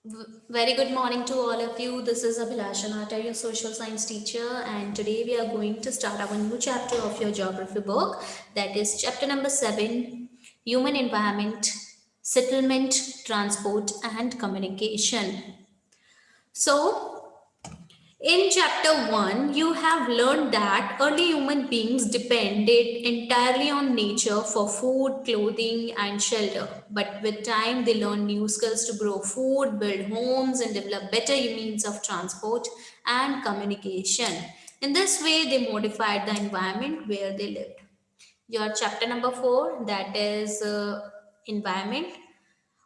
Very good morning to all of you. This is Abhilasha Nata, your social science teacher, and today we are going to start our new chapter of your geography book. That is chapter number 7, Human Environment, Settlement, Transport, and Communication. So, in chapter 1, you have learned that early human beings depended entirely on nature for food, clothing, and shelter. But with time, they learned new skills to grow food, build homes, and develop better means of transport and communication. In this way, they modified the environment where they lived. Your chapter number 4, that is environment,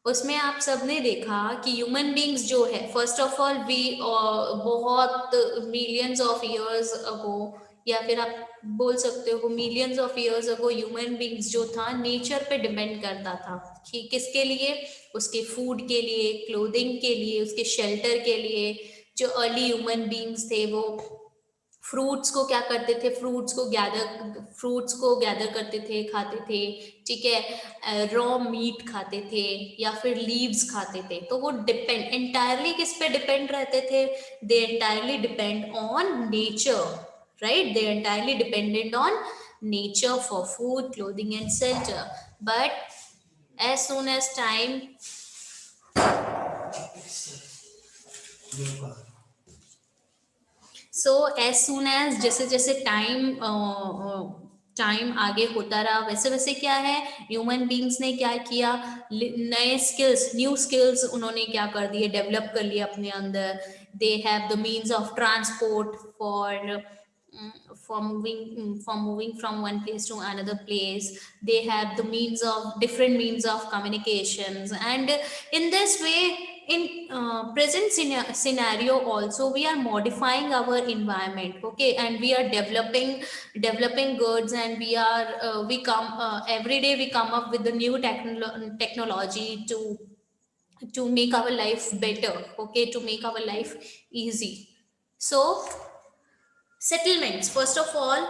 उसमें आप सबने देखा कि human beings जो है first of all we बहुत millions of years ago या फिर आप बोल सकते हो millions of years ago human beings जो था नेचर पे डिपेंड करता था कि किसके लिए उसके फूड के लिए क्लोथिंग के लिए उसके शेल्टर के लिए जो अर्ली ह्यूमन बींग्स थे वो फ्रूट्स को क्या करते थे फ्रूट्स को गैदर करते थे खाते थे ठीक है रॉ मीट खाते थे या फिर लीव्स खाते थे तो वो डिपेंड एंटायरली किस पे डिपेंड रहते थे they entirely depend on nature right they entirely dependent on nature for food clothing and shelter but as soon as time so as soon as जैसे जैसे टाइम आगे होता रहा वैसे वैसे क्या है ह्यूमन बींग्स ने क्या किया नए स्किल्स न्यू स्किल्स उन्होंने क्या कर दिए डेवलप कर लिए अपने अंदर they have the means of transport for moving from one place to another place they have the means of different means of communications and in this way in present scenario also we are modifying our environment okay and we are developing goods and we come every day we come up with the new technology to make our life better okay to make our life easy so settlements first of all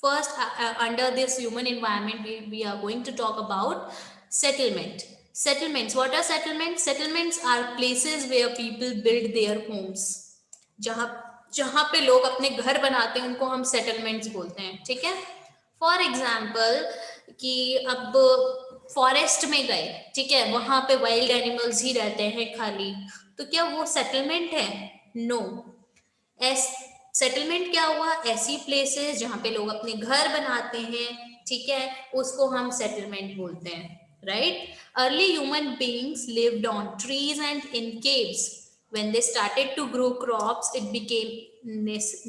first under this human environment we are going to talk about settlements what are settlements settlements are places where people build their homes जहाँ जहाँ पे लोग अपने घर बनाते हैं उनको हम सेटलमेंट्स बोलते हैं ठीक है फॉर एग्जाम्पल कि अब फॉरेस्ट में गए ठीक है वहां पे वाइल्ड एनिमल्स ही रहते हैं खाली तो क्या वो सेटलमेंट है नो एस सेटलमेंट क्या हुआ ऐसी प्लेसेस जहाँ पे लोग अपने घर बनाते हैं ठीक है उसको हम सेटलमेंट बोलते हैं right early human beings lived on trees and in caves when they started to grow crops it became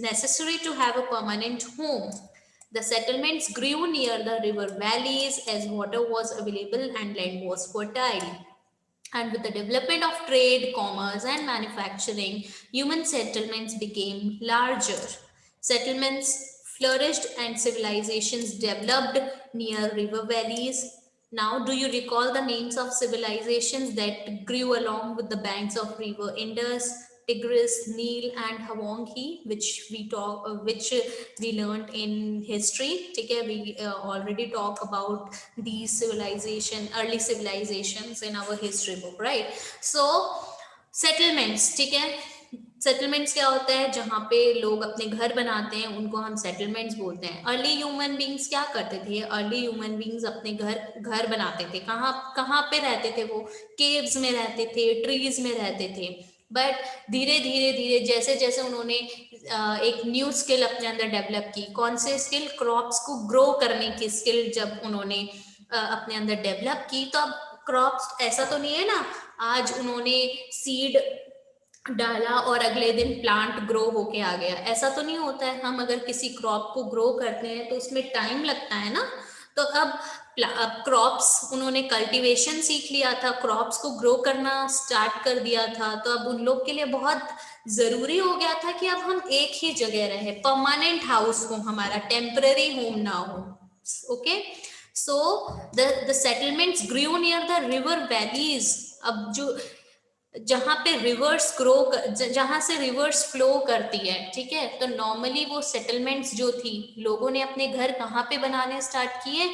necessary to have a permanent home the settlements grew near the river valleys as water was available and land was fertile and with the development of trade, commerce, and manufacturing, human settlements became larger. Settlements flourished and civilizations developed near river valleys. Now, do you recall the names of civilizations that grew along with the banks of river Indus, Tigris, Nile, and Hawangi, which we learned in history. Okay, we already talk about these early civilizations in our history book, right? So settlements, ठीक है settlements क्या होता है जहाँ पे लोग अपने घर बनाते हैं उनको हम सेटलमेंट्स बोलते हैं अर्ली ह्यूमन बींग्स क्या करते थे अर्ली ह्यूमन बींग्स अपने घर घर बनाते थे कहाँ कहाँ पे रहते थे वो केव्स में रहते थे ट्रीज में रहते थे बट धीरे धीरे धीरे जैसे जैसे उन्होंने एक न्यू स्किल अपने अंदर डेवलप की कौन से स्किल क्रॉप्स को ग्रो करने की स्किल जब उन्होंने अपने अंदर डेवलप की तो अब क्रॉप्स ऐसा तो नहीं है ना आज उन्होंने सीड डाला और अगले दिन प्लांट ग्रो होके आ गया ऐसा तो नहीं होता है हम अगर किसी क्रॉप को ग्रो करते हैं तो उसमें टाइम लगता है ना तो अब क्रॉप्स उन्होंने कल्टीवेशन सीख लिया था क्रॉप्स को ग्रो करना स्टार्ट कर दिया था तो अब उन लोग के लिए बहुत जरूरी हो गया था कि अब हम एक ही जगह रहे परमानेंट हाउस हो हमारा टेम्पररी होम ना हो okay so the settlements grew near the river valleys अब जो जहाँ पे रिवर्स जहाँ से रिवर्स फ्लो करती है, ठीक है। तो नॉर्मली वो सेटलमेंट्स जो थी, लोगों ने अपने घर कहाँ पे बनाने स्टार्ट किए,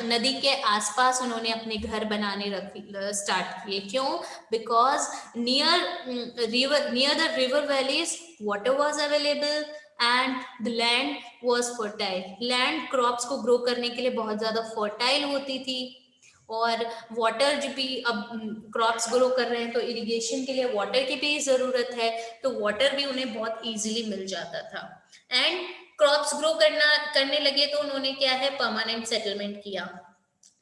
नदी के आसपास उन्होंने अपने घर बनाने स्टार्ट किए। क्यों? Because near the river valleys water was available and the land was fertile. Land crops को ग्रो करने के लिए बहुत ज्यादा फर्टाइल होती थी, और वाटर जो भी, अब क्रॉप्स ग्रो कर रहे हैं तो इरिगेशन के लिए वाटर की भी जरूरत है, तो वाटर भी उन्हें बहुत इजीली मिल जाता था। एंड क्रॉप्स ग्रो करने लगे तो उन्होंने क्या है, परमानेंट सेटलमेंट किया।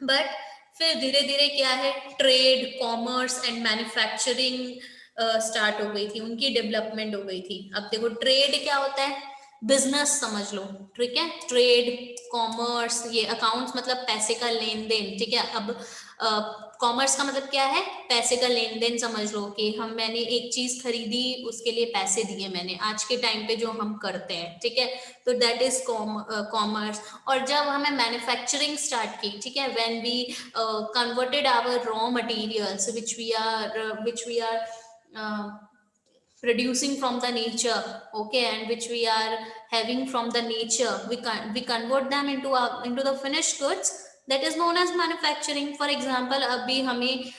बट फिर धीरे धीरे क्या है, trade, commerce and manufacturing start हो गई थी, उनकी डेवलपमेंट हो गई थी। अब देखो ट्रेड क्या होता है, बिजनेस समझ लो, ठीक है। ट्रेड, कॉमर्स, ये अकाउंट्स मतलब पैसे का लेन देन, ठीक है। अब कॉमर्स का मतलब क्या है, पैसे का लेन देन समझ लो, कि मैंने एक चीज खरीदी, उसके लिए पैसे दिए मैंने, आज के टाइम पे जो हम करते हैं, ठीक है। तो दैट इज कॉमर्स। और जब हमें मैन्युफैक्चरिंग स्टार्ट की, ठीक है, when we converted our raw materials which we are producing from the nature, okay, and which we are having from the nature, we convert them into the finished goods, that is known as manufacturing. For example, अभी हमें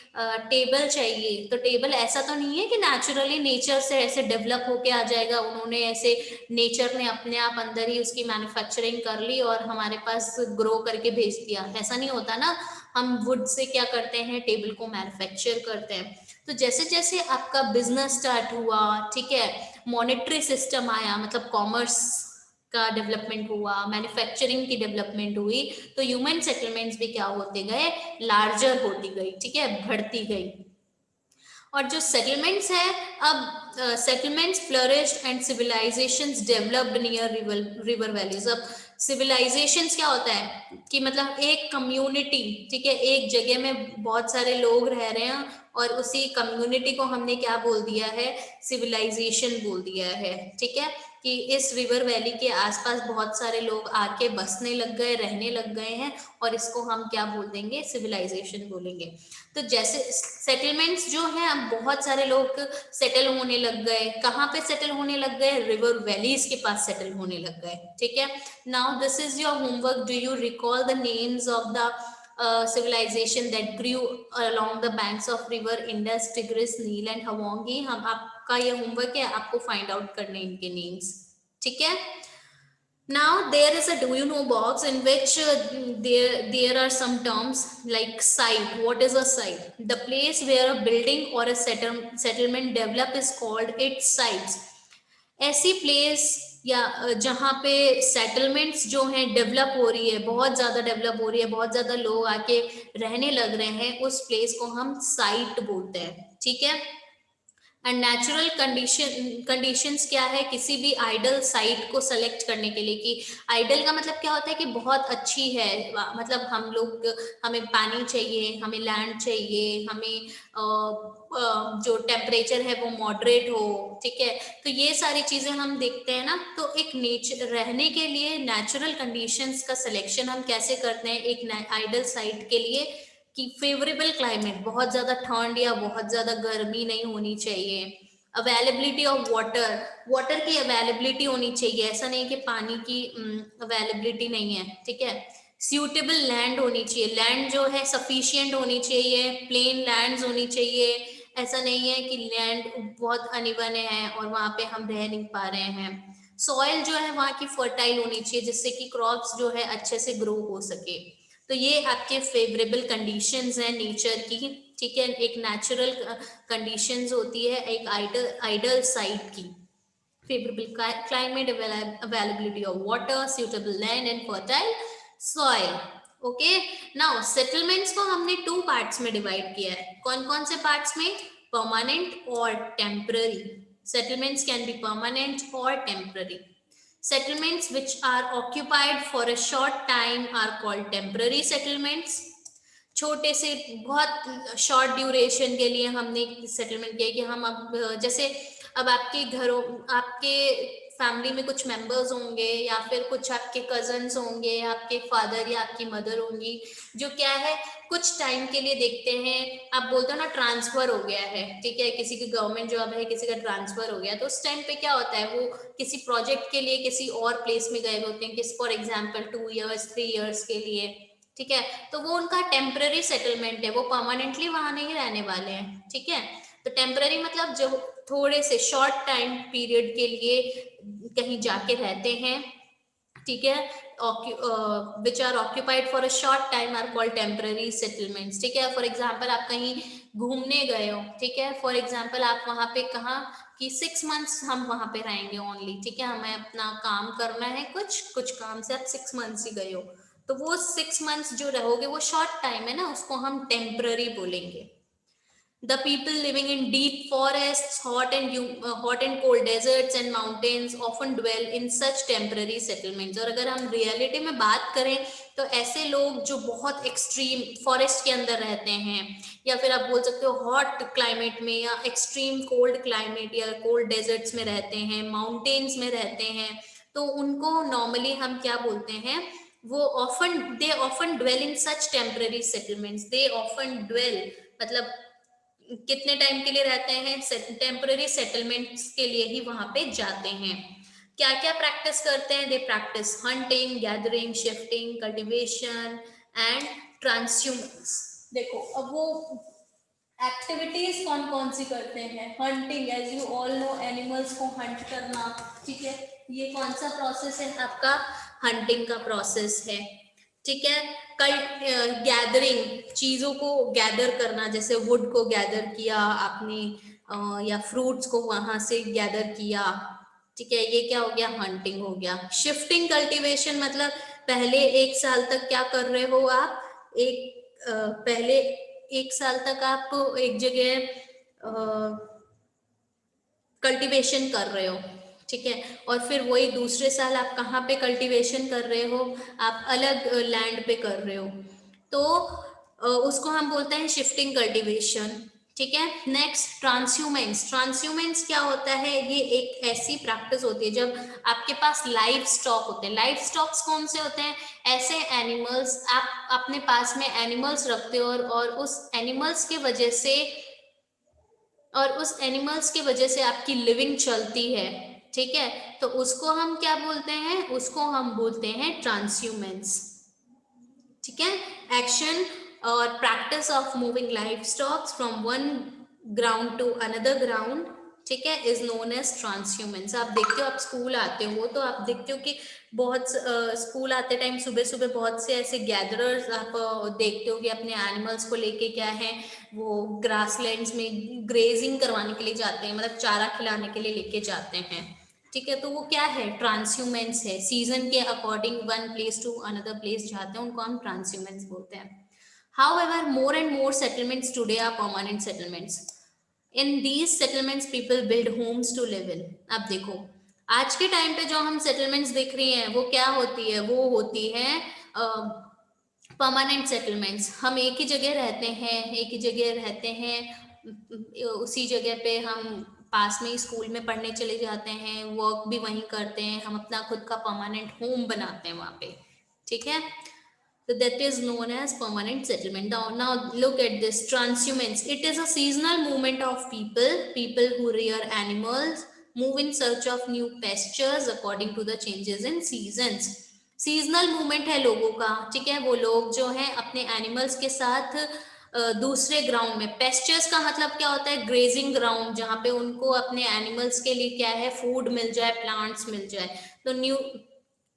table चाहिए, तो table ऐसा तो नहीं है कि naturally nature से ऐसे डेवलप होके आ जाएगा, उन्होंने ऐसे नेचर ने अपने आप अंदर ही उसकी मैन्युफैक्चरिंग कर ली और हमारे पास ग्रो करके भेज दिया, ऐसा नहीं होता ना। हम वुड से क्या करते हैं, टेबल को मैन्युफैक्चर करते हैं। तो जैसे जैसे आपका बिजनेस स्टार्ट हुआ, ठीक है, मॉनेटरी सिस्टम आया, मतलब कॉमर्स का डेवलपमेंट हुआ, मैन्युफैक्चरिंग की डेवलपमेंट हुई, तो ह्यूमन सेटलमेंट्स भी क्या होते गए, लार्जर होती गई, ठीक है, बढ़ती गई। और जो सेटलमेंट्स है, अब settlements flourished and civilizations developed near river valleys. अब सिविलाइजेशंस क्या होता है कि मतलब एक कम्युनिटी, ठीक है, एक जगह में बहुत सारे लोग रह रहे हैं और उसी कम्युनिटी को हमने क्या बोल दिया है, सिविलाइजेशन बोल दिया है, ठीक है। कि इस रिवर वैली के आसपास बहुत सारे लोग आके बसने लग गए, रहने लग गए हैं, और इसको हम क्या बोल देंगे, सिविलाइजेशन बोलेंगे। तो जैसे सेटलमेंट्स जो है, अब बहुत सारे लोग सेटल होने लग गए, कहाँ पे सेटल होने लग गए, रिवर वैलीज के पास सेटल होने लग गए, ठीक है। Now this is your homework, do you recall the names of the civilization that grew along the banks of river Indus, Tigris, Nile and Hawangi? हम आपका ये होमवर्क है, आपको फाइंड आउट करने इनके नेम्स, ठीक है। Now there is a do you know box in which there are some terms like site. What is a site? The place where a building or a settlement develop is called its sites. ऐसी place या जहाँ पे settlements जो हैं develop हो रही है, बहुत ज्यादा डेवलप हो रही है, बहुत ज्यादा लोग आके रहने लग रहे हैं, उस प्लेस को हम साइट बोलते हैं, ठीक है। एंड नेचुरल कंडीशंस क्या है किसी भी आइडल साइट को सेलेक्ट करने के लिए, कि आइडल का मतलब क्या होता है कि बहुत अच्छी है, मतलब हमें पानी चाहिए, हमें लैंड चाहिए, हमें जो टेम्परेचर है वो मॉडरेट हो, ठीक है। तो ये सारी चीजें हम देखते हैं ना। तो एक नेचर रहने के लिए नेचुरल कंडीशंस का सिलेक्शन हम कैसे करते हैं एक आइडल साइट के लिए, कि फेवरेबल क्लाइमेट, बहुत ज्यादा ठंड या बहुत ज्यादा गर्मी नहीं होनी चाहिए, अवेलेबिलिटी ऑफ वाटर, वाटर की अवेलेबिलिटी होनी चाहिए, ऐसा नहीं कि पानी की अवेलेबिलिटी नहीं है, ठीक है। सूटेबल लैंड होनी चाहिए, लैंड जो है सफिशिएंट होनी चाहिए, प्लेन लैंड्स होनी चाहिए, ऐसा नहीं है कि लैंड बहुत अनइवन है और वहां पे हम रह नहीं पा रहे हैं। सॉइल जो है वहां की फर्टाइल होनी चाहिए, जिससे कि क्रॉप्स जो है अच्छे से ग्रो हो सके। तो ये आपके फेवरेबल कंडीशंस हैं नेचर की, ठीक है। एक नेचुरल कंडीशंस होती है एक आइडल साइट की, favourable climate, availability of water, suitable land and fertile soil. Okay, now settlements को हमने 2 पार्ट्स में डिवाइड किया है। कौन कौन से पार्ट्स में? परमानेंट और temporary. Settlements can be permanent और temporary. Settlements which are occupied for a short time are called temporary settlements. छोटे से बहुत शॉर्ट ड्यूरेशन के लिए हमने सेटलमेंट किया कि हम अब जैसे अब आपके घरों, आपके फैमिली में कुछ मेंबर्स होंगे या फिर कुछ आपके कजन्स होंगे, आपके फादर या आपकी मदर होंगी, जो क्या है कुछ टाइम के लिए देखते हैं, आप बोलते हो ना ट्रांसफर हो गया है, ठीक है, किसी की गवर्नमेंट जॉब है, किसी का ट्रांसफर हो गया, तो उस टाइम पे क्या होता है, वो किसी प्रोजेक्ट के लिए किसी और प्लेस में गए होते हैं, किस फॉर एग्जाम्पल 2 years 3 years के लिए, ठीक है, तो वो उनका टेम्पररी सेटलमेंट है, वो परमानेंटली वहां नहीं रहने वाले हैं, ठीक है। तो टेम्पररी मतलब जो थोड़े से शॉर्ट टाइम पीरियड के लिए कहीं जाके रहते हैं, ठीक है, which are occupied for a short time are called temporary settlements, ठीक है। फॉर एग्जाम्पल आप कहीं घूमने गए हो, ठीक है, फॉर एग्जाम्पल आप वहां पे कहा कि 6 months हम वहां पे रहेंगे ओनली, ठीक है, हमें अपना काम करना है, कुछ कुछ काम से आप 6 months ही गए हो, तो वो 6 months जो रहोगे वो शॉर्ट टाइम है ना, उसको हम टेम्पररी बोलेंगे। The people living in deep forests, hot and cold deserts and mountains often dwell in such temporary settlements. और अगर हम रियलिटी में बात करें तो ऐसे लोग जो बहुत एक्सट्रीम फॉरेस्ट के अंदर रहते हैं, या फिर आप बोल सकते हो हॉट क्लाइमेट में, या एक्सट्रीम कोल्ड क्लाइमेट या कोल्ड डेजर्ट्स में रहते हैं, माउंटेन्स में रहते हैं, तो उनको नॉर्मली हम क्या बोलते हैं, वो often dwell in such temporary settlements, they often dwell मतलब कितने टाइम के लिए रहते हैं, टेम्पररी सेटलमेंट्स के लिए ही वहां पे जाते हैं। क्या क्या प्रैक्टिस करते हैं, they practice hunting, gathering, shifting, cultivation and transhumance. देखो अब वो एक्टिविटीज कौन कौन सी करते हैं, hunting, as you all know animals को हंट करना, ठीक है, ये कौन सा प्रोसेस है आपका, हंटिंग का प्रोसेस है, ठीक है। कल गैदरिंग, चीजों को गैदर करना, जैसे वुड को गैदर किया आपने, या फ्रूट्स को वहां से गैदर किया, ठीक है, ये क्या हो गया, हंटिंग हो गया। शिफ्टिंग कल्टीवेशन मतलब पहले 1 साल तक क्या कर रहे हो आप, पहले 1 साल तक आप एक जगह कल्टीवेशन कर रहे हो, ठीक है, और फिर वही दूसरे साल आप कहाँ पे कल्टीवेशन कर रहे हो, आप अलग लैंड पे कर रहे हो, तो उसको हम बोलते हैं शिफ्टिंग कल्टीवेशन, ठीक है। नेक्स्ट ट्रांसह्यूमेंस, ट्रांसह्यूमेंस क्या होता है, ये एक ऐसी प्रैक्टिस होती है जब आपके पास लाइव स्टॉक होते हैं। लाइव स्टॉक्स कौन से होते हैं, ऐसे एनिमल्स, आप अपने पास में एनिमल्स रखते हो और उस एनिमल्स के वजह से आपकी लिविंग चलती है, ठीक है, तो उसको हम क्या बोलते हैं, उसको हम बोलते हैं ट्रांसह्यूमेंस, ठीक है। एक्शन और practice of moving livestocks from one ground to another ground, ठीक है, इज नोन एज ट्रांसह्यूमेंस। आप देखते हो, आप स्कूल आते हो तो आप देखते हो कि बहुत स्कूल आते टाइम सुबह सुबह बहुत से ऐसे गैदरर्स आप देखते हो कि अपने एनिमल्स को लेके क्या है, वो ग्रासलैंड्स में ग्रेजिंग करवाने के लिए जाते हैं, मतलब चारा खिलाने के लिए लेके जाते हैं, ठीक है, तो वो क्या है, ट्रांसह्यूमेंस है। सीजन के according one place to another place जाते हैं, उनको हम ट्रांसह्यूमेंस बोलते हैं। However, more and more settlements today are permanent settlements. In these settlements, people build homes to live in. अब देखो, आज के टाइम पे जो हम सेटलमेंट्स देख रही हैं वो क्या होती है, वो होती है परमानेंट सेटलमेंट्स। हम एक ही जगह रहते हैं, उसी जगह पे हम पास में ही स्कूल में पढ़ने चले जाते हैं, वर्क भी वहीं करते हैं, हम अपना खुद का परमानेंट होम बनाते हैं वहाँ पे, ठीक है। So that is known as permanent settlement. Now look at this transhumance. It is a seasonal movement of people who rear animals, move in search of new pastures according to the changes in seasons. Seasonal movement है लोगों का, ठीक है, वो लोग जो है अपने एनिमल्स के साथ दूसरे ग्राउंड में, पेस्चर्स का मतलब क्या होता है, ग्रेजिंग ग्राउंड, जहाँ पे उनको अपने एनिमल्स के लिए क्या है, फूड मिल जाए, प्लांट्स मिल जाए, तो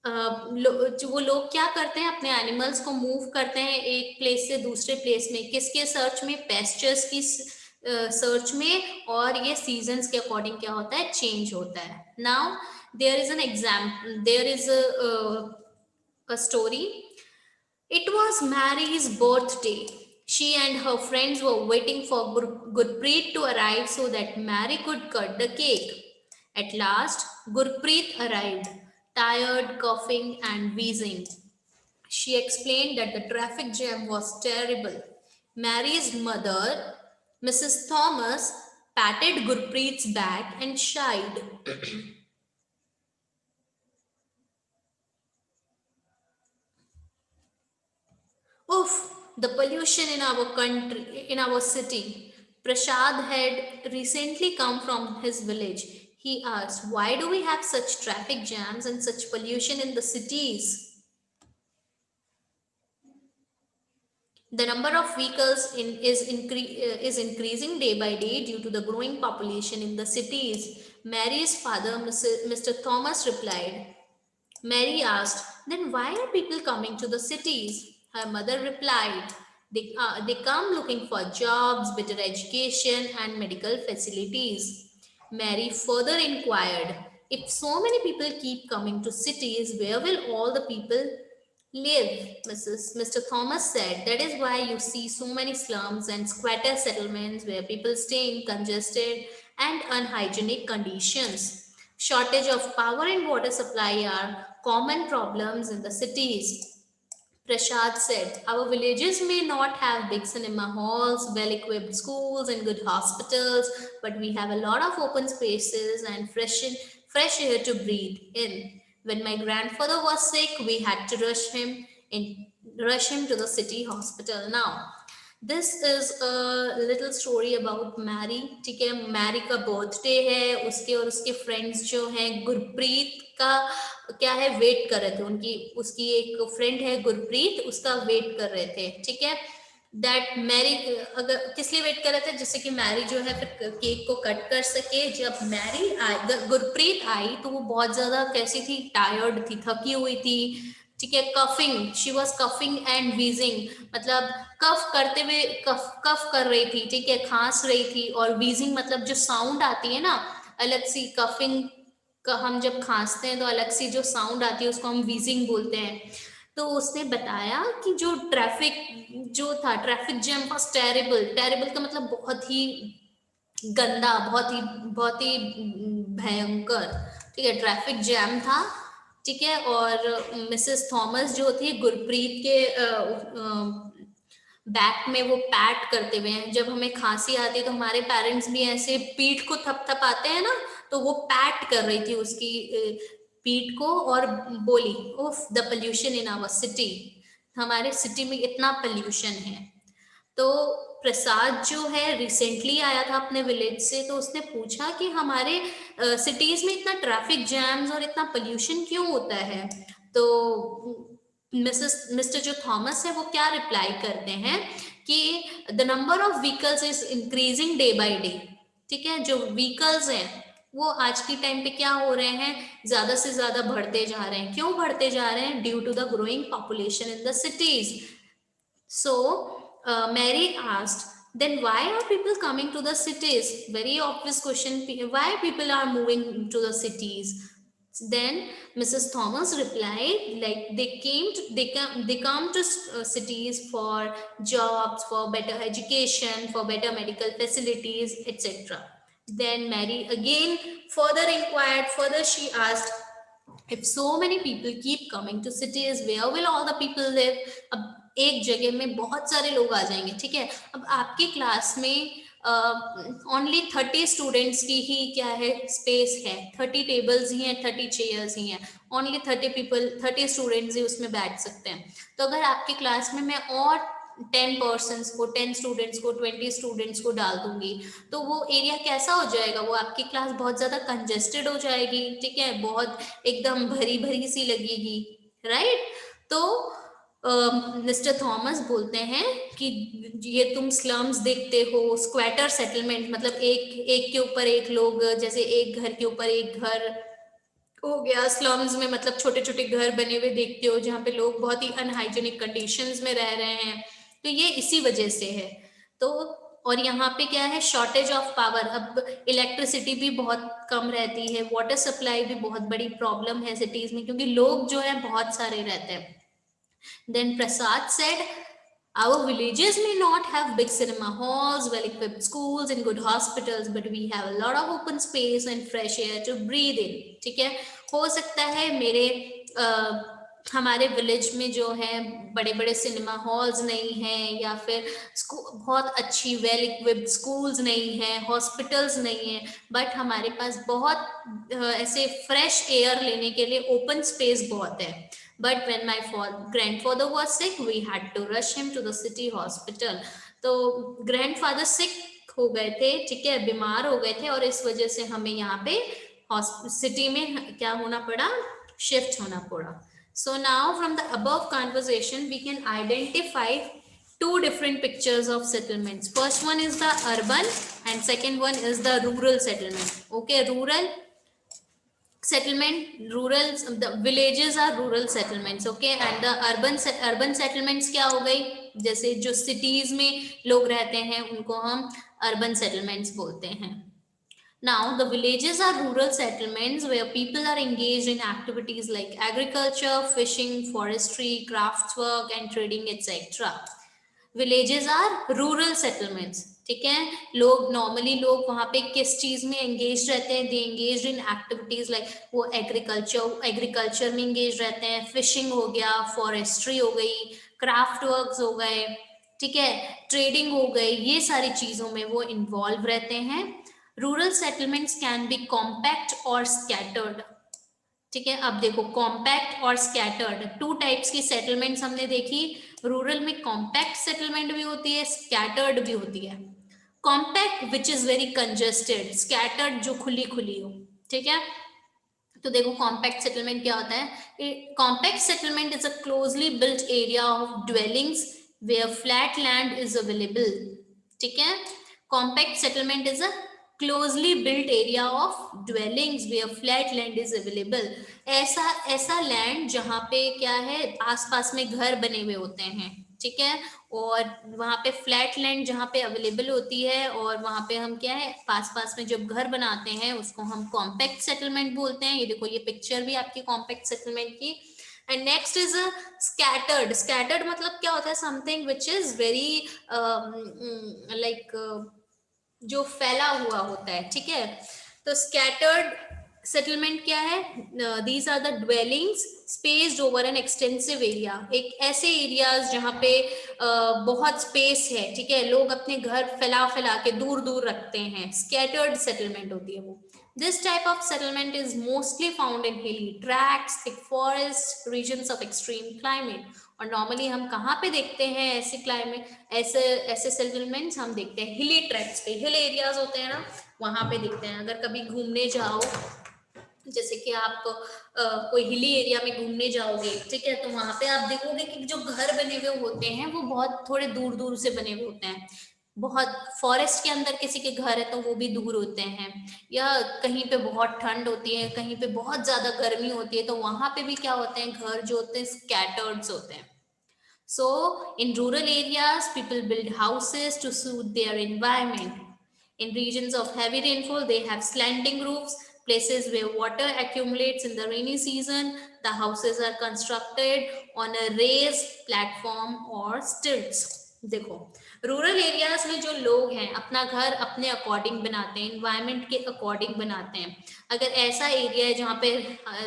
जो वो लोग क्या करते हैं, अपने एनिमल्स को मूव करते हैं एक प्लेस से दूसरे प्लेस में, किसके सर्च में, पेस्चर्स की सर्च में, और ये सीजन्स के अकॉर्डिंग क्या होता है, चेंज होता है। Now there is an example, there is a story. It was Mary's birthday. She and her friends were waiting for Gurpreet to arrive so that Mary could cut the cake. At last, Gurpreet arrived, tired, coughing, and wheezing. She explained that the traffic jam was terrible. Mary's mother, Mrs. Thomas, patted Gurpreet's back and shied. Oof, the pollution in our country, in our city. Prashad had recently come from his village. He asked, why do we have such traffic jams and such pollution in the cities? The number of vehicles is increasing day by day due to the growing population in the cities. Mary's father, Mr. Thomas, replied. Mary asked, then why are people coming to the cities? Her mother replied, they come looking for jobs, better education, and medical facilities. Mary further inquired, if so many people keep coming to cities, where will all the people live? Mr. Thomas said, that is why you see so many slums and squatter settlements where people stay in congested and unhygienic conditions. Shortage of power and water supply are common problems in the cities. Prashad said, our villages may not have big cinema halls, well equipped schools, and good hospitals, but we have a lot of open spaces and fresh air to breathe in. When my grandfather was sick, we had to rush him to the city hospital. Now, this is a little story about Mary. ठीक है, Mary का birthday है, उसके और उसके friends जो हैं गुरप्रीत का क्या है वेट कर रहे थे, उनकी उसकी एक फ्रेंड है गुरप्रीत, उसका वेट कर रहे थे. ठीक है, दैट मैरी अगर किस लिए वेट कर रहे थे, जिससे कि मैरी जो है फिर केक को कट कर सके. जब मैरी आई, गुरप्रीत आई, तो वो बहुत ज्यादा कैसी थी, टायर्ड थी, थकी हुई थी. ठीक है, coughing, she was coughing and wheezing, मतलब कफ करते हुए कफ कर रही थी. ठीक है, खांस रही थी. और वीजिंग मतलब जो साउंड आती है ना अलग सी, कफिंग का हम जब खांसते हैं तो अलग सी जो साउंड आती है उसको हम वीजिंग बोलते हैं. तो उसने बताया कि जो traffic jam was terrible. Terrible का मतलब बहुत ही गंदा, बहुत ही भयंकर. ठीक है, ट्रैफिक जैम था. ठीक है, और मिसेस थॉमस जो थी गुरप्रीत के बैक में वो पैट करते हुए हैं. जब हमें खांसी आती है तो हमारे पेरेंट्स भी ऐसे पीठ को थपथपाते हैं ना, तो वो पैट कर रही थी उसकी पीठ को और बोली, उफ the pollution in our city, हमारे सिटी में इतना पोल्यूशन है. तो प्रसाद जो है रिसेंटली आया था अपने विलेज से, तो उसने पूछा कि हमारे सिटीज में इतना ट्रैफिक जैम्स और इतना पोल्यूशन क्यों होता है. तो मिस्टर जो थॉमस है वो क्या रिप्लाई करते हैं कि the number of vehicles is increasing day by day. ठीक है, जो व्हीकल्स हैं वो आज की टाइम पे क्या हो रहे हैं, ज्यादा से ज्यादा बढ़ते जा रहे हैं. क्यों बढ़ते जा रहे हैं? Due to the growing population in the cities. So Mary asked, then why are people coming to the cities? Very obvious question. Why people are moving to the cities? Then Mrs. Thomas replied, like they come to cities for jobs, for better education, for better medical facilities, etc. Then Mary again further inquired. Further she asked, if so many people keep coming to cities, where will all the people live? अब एक जगह में बहुत सारे लोग आ जाएंगे. ठीक है, अब आपकी क्लास में ओनली 30 स्टूडेंट्स की ही क्या है स्पेस है, 30 टेबल्स ही हैं, 30 चेयर्स ही हैं, ओनली 30 स्टूडेंट्स ही उसमें बैठ सकते हैं. तो अगर आपकी क्लास में मैं और 10 स्टूडेंट्स को 20 स्टूडेंट्स को डाल दूंगी, तो वो एरिया कैसा हो जाएगा, वो आपकी क्लास बहुत ज्यादा कंजेस्टेड हो जाएगी. ठीक है, बहुत एकदम भरी भरी सी लगेगी, राइट. तो मिस्टर थॉमस बोलते हैं कि ये तुम स्लम्स देखते हो, स्क्वैटर सेटलमेंट मतलब एक के ऊपर एक लोग, जैसे एक घर के ऊपर एक घर हो गया. स्लम्स में मतलब छोटे छोटे घर बने हुए देखते हो जहाँ पे लोग बहुत ही अनहाइजेनिक कंडीशंस में रह रहे हैं. तो ये इसी वजह से है. तो और यहाँ पे क्या है, शॉर्टेज ऑफ पावर. अब इलेक्ट्रिसिटी भी बहुत कम रहती है, वाटर सप्लाई भी बहुत बड़ी प्रॉब्लम है सिटीज में, क्योंकि लोग जो है बहुत सारे रहते हैं. Then Prasad said, our villages may not have big cinema halls, well-equipped schools and good hospitals, but we have a lot of open space and fresh air to breathe in. ठीक है, हो सकता है मेरे हमारे विलेज में जो है बड़े बड़े सिनेमा हॉल्स नहीं हैं, या फिर बहुत अच्छी वेल इक्विप्ड स्कूल्स नहीं है, हॉस्पिटल्स नहीं है, बट हमारे पास बहुत ऐसे फ्रेश एयर लेने के लिए ओपन स्पेस बहुत है. But when my grandfather was sick we had to rush him to the city hospital. तो ग्रैंडफादर सिक हो गए थे, ठीक है, बीमार हो गए थे, और इस वजह से हमें यहाँ पे सिटी में क्या होना पड़ा, शिफ्ट होना पड़ा. So now from the above conversation, we can identify two different pictures of settlements. First one is the urban and second one is the rural settlement. Okay, rural settlement, rural, the villages are rural settlements. Okay, and the urban settlements क्या हो गई, जैसे जो cities में लोग रहते हैं उनको हम urban settlements बोलते हैं. Now, the villages are rural settlements where people are engaged in activities like agriculture, fishing, forestry, craftswork, and trading, etc. Villages are rural settlements. ठीक है, लोग नॉर्मली लोग वहाँ पे किस चीज में एंगेज रहते हैं, दे एंगेज इन एक्टिविटीज लाइक वो एग्रीकल्चर में एंगेज रहते हैं, फिशिंग हो गया, फॉरेस्ट्री हो गई, क्राफ्ट वर्क्स हो गए, ठीक है, ट्रेडिंग हो गई, ये सारी चीजों में वो इन्वॉल्व रहते हैं. Rural settlements can be compact और स्कैटर्ड. ठीक है, अब देखो कॉम्पैक्ट और स्कैटर्ड, टू टाइप्स की सेटलमेंट्स हमने देखी. रूरल में कॉम्पैक्ट सेटलमेंट भी होती है, स्कैटर्ड भी होती है. Compact which is very congested, scattered जो खुली खुली हो. ठीक है, तो देखो कॉम्पैक्ट सेटलमेंट क्या होता है. Compact settlement is a closely built area of dwellings where flat land is available. ठीक है, compact settlement is a closely built area of dwellings where flat land is available. ऐसा ऐसा लैंड जहाँ पे क्या है, आसपास में घर बने हुए होते हैं. ठीक है, और वहाँ पे फ्लैट लैंड जहाँ पे अवेलेबल होती है, और वहाँ पे हम क्या है पास पास में जब घर बनाते हैं उसको हम कॉम्पैक्ट सेटलमेंट बोलते हैं. ये देखो ये पिक्चर भी आपकी कॉम्पैक्ट सेटलमेंट की. And next is scattered. Scattered मतलब क्या होता है, something which is very like जो फैला हुआ होता है. ठीक है, तो स्कैटर्ड सेटलमेंट क्या है, these are the dwellings spaced over an extensive area. एक ऐसे एरियाज जहाँ पे बहुत स्पेस है. ठीक है, लोग अपने घर फैला फैला के दूर दूर रखते हैं, स्कैटर्ड सेटलमेंट होती है वो. This type of settlement is mostly found in hilly tracts, thick forest, regions of extreme climate. और नॉर्मली हम कहाँ पे देखते हैं ऐसे क्लाइमेट, ऐसे ऐसे सेटलमेंट्स हम देखते हैं हिली ट्रैक्ट्स पे, हिल एरियाज होते हैं ना, वहां पे दिखते हैं. अगर कभी घूमने जाओ, जैसे कि आप कोई हिली एरिया में घूमने जाओगे, ठीक है, तो वहां पे आप देखोगे कि जो घर बने हुए होते हैं वो बहुत थोड़े दूर दूर से बने हुए होते हैं. बहुत फॉरेस्ट के अंदर किसी के घर है तो वो भी दूर होते हैं, या कहीं पे बहुत ठंड होती है, कहीं पे बहुत ज्यादा गर्मी होती है, तो वहां पे भी क्या होते हैं, घर जो होते हैं स्कैटर्ड्स होते हैं. So, in rural areas, people build houses to suit their environment. In regions of heavy rainfall, they have slanting roofs, places where water accumulates in the rainy season. The houses are constructed on a raised platform or stilts. देखो rural areas में जो लोग हैं अपना घर अपने according बनाते हैं, इन्वायरमेंट के अकॉर्डिंग बनाते हैं. अगर ऐसा एरिया है जहाँ पे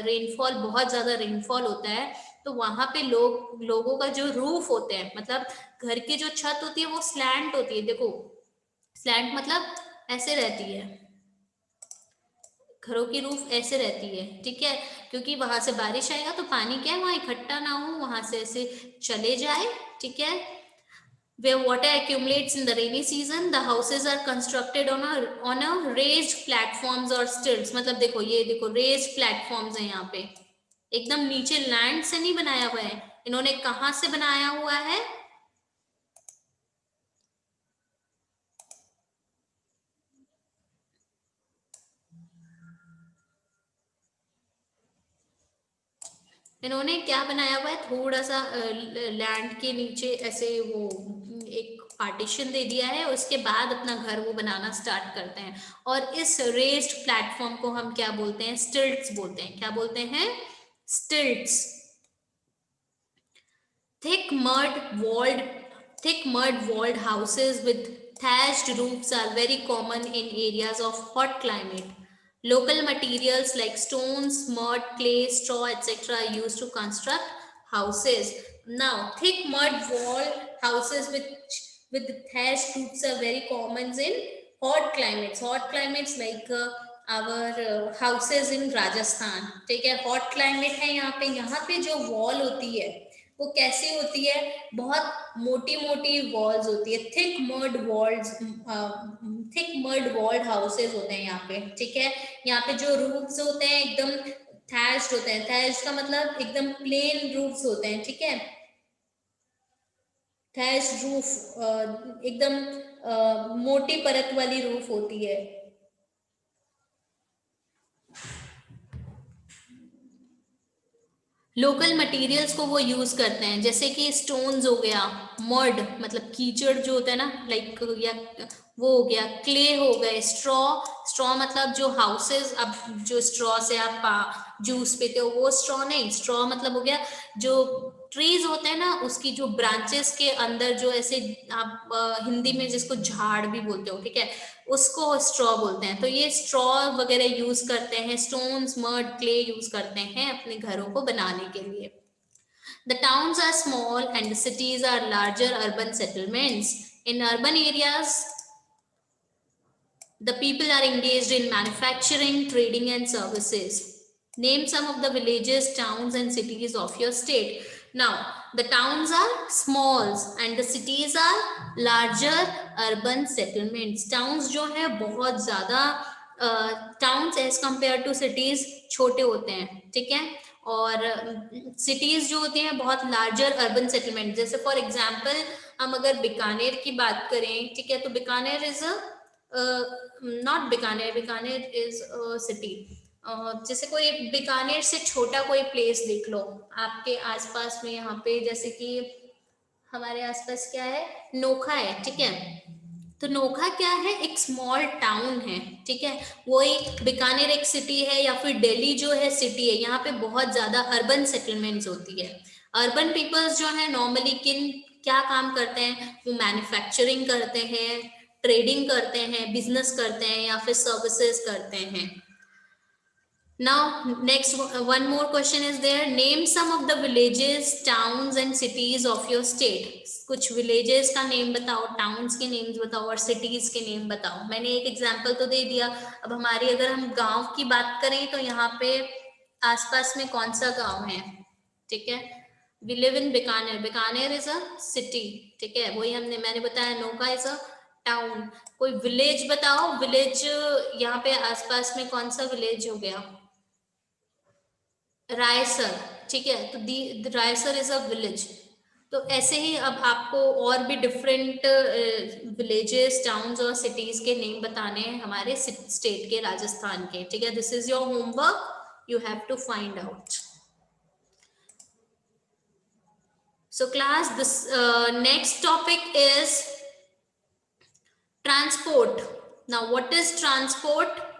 रेनफॉल, बहुत ज्यादा रेनफॉल होता है, तो वहां पे लोगों का जो रूफ होते हैं, मतलब घर की जो छत होती है वो स्लैंट होती है. देखो स्लैंट मतलब ऐसे रहती है, घरों की रूफ ऐसे रहती है. ठीक है, क्योंकि वहां से बारिश आएगा तो पानी क्या है वहां इकट्ठा ना हो, वहां से ऐसे चले जाए. ठीक है, where water accumulates in the rainy season, the houses are constructed on a raised platforms or stilts. मतलब देखो ये देखो raised platforms है यहाँ पे, एकदम नीचे लैंड से नहीं बनाया हुआ है. इन्होंने कहाँ से बनाया हुआ है, इन्होंने क्या बनाया हुआ है, थोड़ा सा लैंड के नीचे ऐसे वो एक पार्टीशन दे दिया है, उसके बाद अपना घर वो बनाना स्टार्ट करते हैं. और इस रेस्ड प्लेटफॉर्म को हम क्या बोलते हैं, स्टिल्ट्स बोलते हैं. क्या बोलते हैं, stilts. Thick mud walled thick mud walled houses with thatched roofs are very common in areas of hot climate. Local materials like stones, mud, clay, straw, etc. are used to construct houses. Now, thick mud wall houses with thatched roofs are very common in hot climates. Hot climates like our houses in Rajasthan. ठीक है, hot climate है यहाँ पे जो wall होती है वो कैसी होती है, बहुत मोटी मोटी वॉल्स होती है, thick mud walls, thick mud walled houses होते हैं यहाँ पे, ठीक है। यहाँ पे जो रूफ्स होते हैं एकदम थैच्ड होते हैं, थैच्ड का मतलब एकदम प्लेन रूफ्स होते हैं, ठीक है। थैच्ड रूफ एकदम मोटी परत वाली रूफ होती है। लोकल मटेरियल्स को वो यूज करते हैं, जैसे कि स्टोन्स हो गया, मड मतलब कीचड़ जो होता है ना, लाइक, या वो हो गया, क्ले हो गए, स्ट्रॉ, स्ट्रॉ मतलब जो हाउसेस, अब जो स्ट्रॉ से आप जूस पीते हो वो स्ट्रॉ नहीं, स्ट्रॉ मतलब हो गया जो ट्रीज होते हैं ना उसकी जो ब्रांचेस के अंदर जो ऐसे, आप हिंदी में जिसको झाड़ भी बोलते हो, ठीक है, उसको स्ट्रॉ बोलते हैं। तो ये स्ट्रॉ वगैरह यूज करते हैं, स्टोन्स, मड, क्ले यूज करते हैं अपने घरों को बनाने के लिए। The towns are small and the cities are larger urban settlements. In urban areas, the people are engaged in manufacturing, trading, and services. Name some of the villages, towns, and cities of your state. Now, the towns are smalls and the cities are larger urban settlements. Towns जो है बहुत ज़्यादा towns as compared to cities छोटे होते हैं, ठीक है। और cities जो होती हैं बहुत larger urban settlement, जैसे for example हम अगर बीकानेर की बात करें, ठीक है, तो Bikaner is a not Bikaner, Bikaner is city. जैसे कोई बीकानेर से छोटा कोई प्लेस देख लो आपके आसपास में, यहाँ पे जैसे कि हमारे आसपास क्या है, नोखा है, ठीक है। तो नोखा क्या है, एक स्मॉल टाउन है, ठीक है। वही बीकानेर एक सिटी है, या फिर दिल्ली जो है सिटी है, यहाँ पे बहुत ज्यादा अर्बन सेटलमेंट्स होती है। अर्बन पीपल्स जो है नॉर्मली क्या काम करते हैं, वो मैन्युफैक्चरिंग करते हैं, ट्रेडिंग करते हैं, बिजनेस करते हैं, या फिर सर्विसेज करते हैं। Now, next one more question is there. Name some of the villages, towns and cities of your state. कुछ villages का name बताओ, towns के names बताओ और cities के name बताओ। मैंने एक example तो दे दिया। अब हमारी अगर हम गांव की बात करें तो यहाँ पे आसपास में कौन सा गांव है, ठीक है। We live in Bikaner. Bikaner is a city, ठीक है। वही मैंने बताया, नोका is a town। कोई village बताओ, village यहाँ पे आसपास में कौन सा village हो गया, रायसर, ठीक है। तो the Raisar is a village. तो ऐसे ही अब आपको और भी डिफरेंट विलेजेस, टाउन्स और सिटीज के नेम बताने हैं हमारे स्टेट के, राजस्थान के, ठीक है। This is your homework, you have to find out. So class, this next topic is transport. Now what is transport?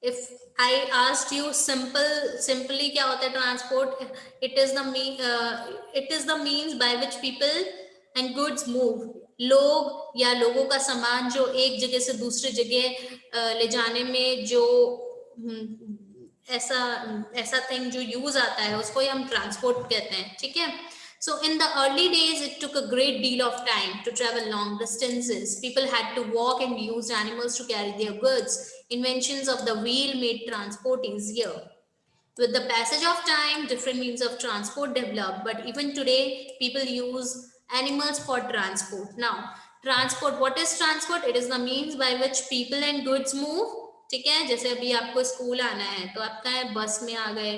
If I asked you simply क्या होता है transport? It is the means by which people and goods move. लोग या लोगों का सामान जो एक जगह से दूसरी जगह ले जाने में जो ऐसा थिंग जो यूज आता है उसको ही हम ट्रांसपोर्ट कहते हैं, ठीक है। So in the early days, it took a great deal of time to travel long distances. People had to walk and used animals to carry their goods. Inventions of the wheel made transport easier. With the passage of time, different means of transport developed, but even today, people use animals for transport. Now, transport, what is transport? It is the means by which people and goods move. ठीक है, जैसे अभी आपको school आना है तो आप क्या है, बस में आ गए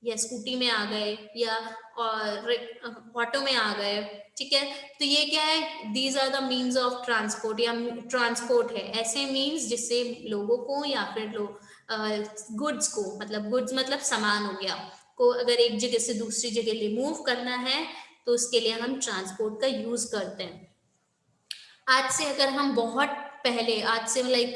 या स्कूटी में आ गए या और ऑटो में आ गए, ठीक है। तो ये क्या है, these are the means of transport, या ट्रांसपोर्ट है ऐसे मीन्स जिससे लोगों को या फिर गुड्स को, मतलब गुड्स मतलब सामान हो गया, को अगर एक जगह से दूसरी जगह मूव करना है तो उसके लिए हम ट्रांसपोर्ट का यूज करते हैं। आज से अगर हम बहुत पहले, आज से लाइक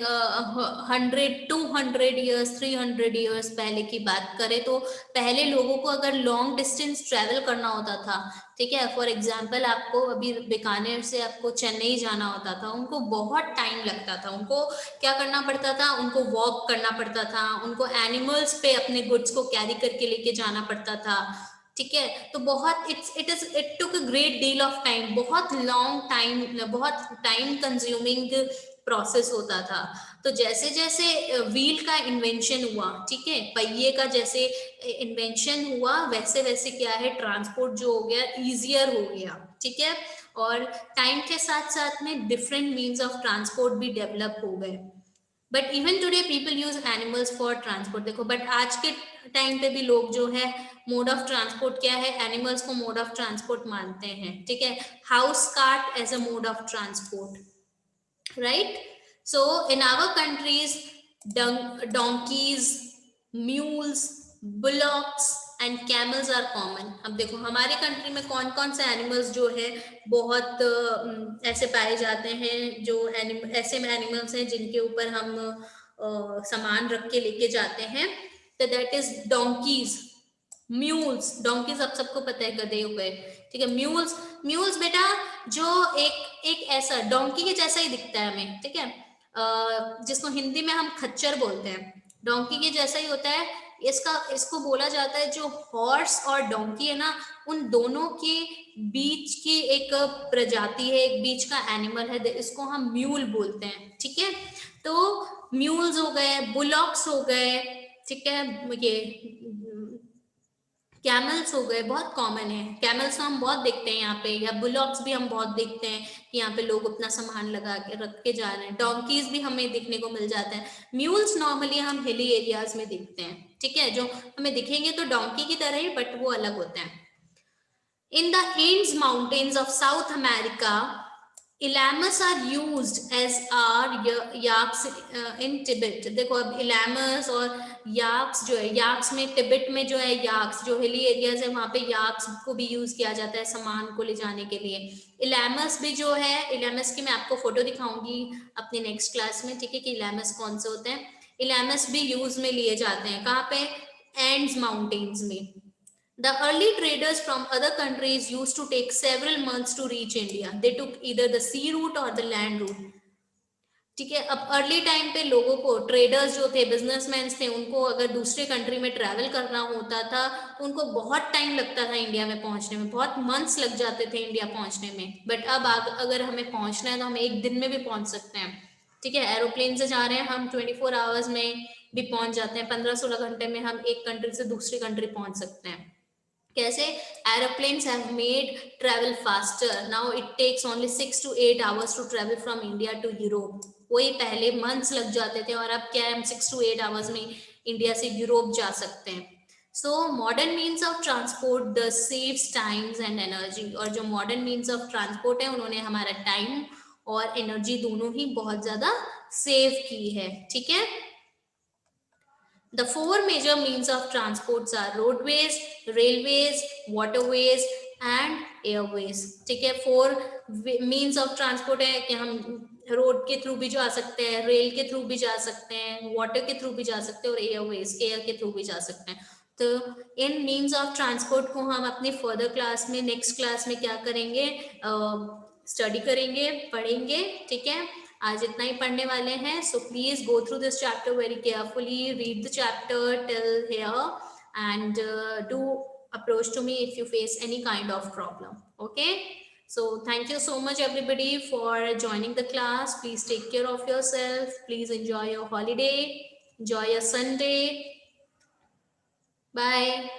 100, 200 ईयर्स, 300 ईयर्स पहले की बात करें तो पहले लोगों को अगर लॉन्ग डिस्टेंस ट्रेवल करना होता था, ठीक है, फॉर एग्जांपल आपको अभी बीकानेर से आपको चेन्नई जाना होता था, उनको बहुत टाइम लगता था। उनको क्या करना पड़ता था, उनको वॉक करना पड़ता था, उनको एनिमल्स पे अपने गुड्स को कैरी करके लेके जाना पड़ता था, ठीक है। तो बहुत it took a great deal of time, बहुत लॉन्ग टाइम, बहुत टाइम कंज्यूमिंग प्रोसेस होता था। तो जैसे जैसे व्हील का इन्वेंशन हुआ, ठीक है, पहिए का जैसे इन्वेंशन हुआ, वैसे वैसे क्या है, ट्रांसपोर्ट जो हो गया इजियर हो गया, ठीक है। और टाइम के साथ साथ में डिफरेंट मीन्स ऑफ ट्रांसपोर्ट भी डेवलप हो गए। But even today people use animals for transport. देखो, बट आज के टाइम पे भी लोग जो है मोड ऑफ ट्रांसपोर्ट क्या है, एनिमल्स को मोड ऑफ ट्रांसपोर्ट मानते हैं, ठीक है। Horse cart as a mode of transport, right. So in our countries donkeys, mules, bullocks and camels are common. अब देखो हमारे कंट्री में कौन कौन से एनिमल्स जो है बहुत ऐसे पाए जाते हैं, जो ऐसे एनिमल्स हैं जिनके ऊपर हम सामान रख के लेके जाते हैं। तो that is donkey's, mules. Donkey's आप सबको पता है, गधे हो गए, ठीक है। म्यूल्स, म्यूल्स बेटा जो एक ऐसा डोंकी के जैसा ही दिखता है हमें, ठीक है, जिसको हिंदी में हम खच्चर बोलते हैं, डोंकी के जैसा ही होता है। इसको बोला जाता है, जो हॉर्स और डोंकी है ना, उन दोनों के बीच की एक प्रजाति है, एक बीच का एनिमल है, इसको हम म्यूल बोलते हैं, ठीक है। तो म्यूल्स हो गए, बुलॉक्स हो गए, ठीक है, ये कैमल्स हो गए, बहुत कॉमन है। कैमल्स तो हम बहुत देखते हैं यहाँ पे, या बुलॉक्स भी हम बहुत देखते हैं कि यहाँ पे लोग अपना सामान लगा के रख के जा रहे हैं। डोंकीज भी हमें दिखने को मिल जाते हैं। म्यूल्स नॉर्मली हम हिली एरियाज में दिखते हैं, ठीक है, जो हमें दिखेंगे तो डोंकी की तरह ही, बट वो अलग होते हैं। In the Andes Mountains of South America, Llamas are used as are yaks in Tibet। देखो अब इलामस और याक्स जो है, याक्स में तिब्बत में जो है, याक्स जो हिली एरियाज है वहां पे याक्स को भी यूज किया जाता है सामान को ले जाने के लिए। इलामस भी जो है, इलामस की मैं आपको फोटो दिखाऊंगी अपने नेक्स्ट क्लास में, ठीक है, कि इलामस कौन से होते हैं। इलामस भी यूज में लिए जाते हैं, कहाँ पे, एंड्स माउंटेन्स में। The early traders from other countries used to take several months to reach India. They took either the sea route or the land route. ठीक है। अब अर्ली टाइम पे लोगों को, ट्रेडर्स जो थे, बिजनेसमैन थे, उनको अगर दूसरे कंट्री में ट्रैवल करना होता था तो उनको बहुत टाइम लगता था इंडिया में पहुंचने में, बहुत मंथ्स लग जाते थे इंडिया पहुंचने में। बट अब अगर हमें पहुंचना है तो हम एक दिन में भी पहुंच सकते हैं, ठीक है। एरोप्लेन से जा रहे हैं हम, 24 आवर्स में भी पहुंच जाते हैं, 15-16 घंटे में हम एक कंट्री से दूसरी कंट्री पहुंच सकते हैं। कैसे, aeroplanes have made travel faster. Now it takes only 6 to 8 hours to travel from India to Europe. वही पहले मंथ्स लग जाते थे, और अब क्या है, हम 6 to 8 hours में इंडिया से यूरोप जा सकते हैं। So modern means of transport the saves times and energy. और जो मॉडर्न मीन्स ऑफ ट्रांसपोर्ट है, उन्होंने हमारा टाइम और एनर्जी दोनों ही बहुत ज्यादा सेव की है, ठीक है। The four major means of transports are roadways, railways, waterways and airways। ठीक है, फोर मीन्स ऑफ ट्रांसपोर्ट है कि हम रोड के थ्रू भी जा सकते हैं, रेल के थ्रू भी जा सकते हैं, वाटर के थ्रू भी जा सकते हैं, और एयरवेज, एयर के थ्रू भी जा सकते हैं। तो इन मीन्स ऑफ ट्रांसपोर्ट को हम अपनी फर्दर क्लास में, नेक्स्ट क्लास में क्या करेंगे, स्टडी करेंगे, पढ़ेंगे, ठीक है। आज इतना ही पढ़ने वाले हैं। So please go through this chapter very carefully, read the chapter till here and do approach to me if you face any kind of problem. Okay, so thank you so much everybody for joining the class. Please take care of yourself. Please enjoy your holiday, enjoy your Sunday. Bye.